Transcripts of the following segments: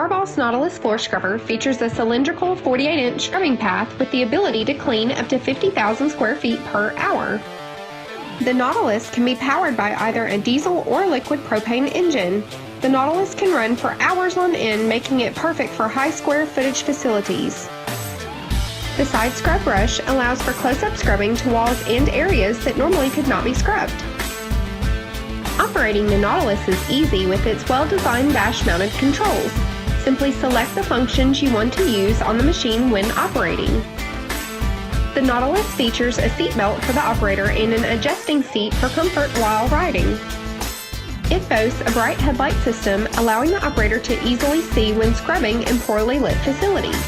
PowerBoss Nautilus floor scrubber features a cylindrical 48-inch scrubbing path with the ability to clean up to 50,000 square feet per hour. The Nautilus can be powered by either a diesel or liquid propane engine. The Nautilus can run for hours on end, making it perfect for high square footage facilities. The side scrub brush allows for close-up scrubbing to walls and areas that normally could not be scrubbed. Operating the Nautilus is easy with its well-designed dash-mounted controls. Simply select the functions you want to use on the machine when operating. The Nautilus features a seat belt for the operator and an adjusting seat for comfort while riding. It boasts a bright headlight system, allowing the operator to easily see when scrubbing in poorly lit facilities.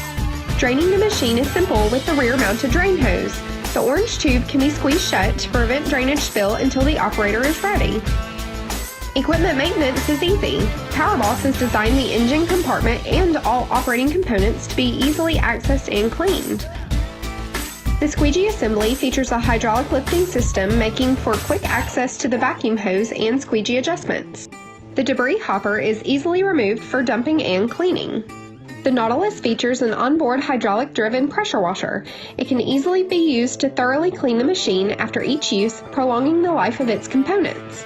Draining the machine is simple with the rear-mounted drain hose. The orange tube can be squeezed shut to prevent drainage spill until the operator is ready. Equipment maintenance is easy. PowerBoss has designed the engine compartment and all operating components to be easily accessed and cleaned. The squeegee assembly features a hydraulic lifting system, making for quick access to the vacuum hose and squeegee adjustments. The debris hopper is easily removed for dumping and cleaning. The Nautilus features an onboard hydraulic-driven pressure washer. It can easily be used to thoroughly clean the machine after each use, prolonging the life of its components.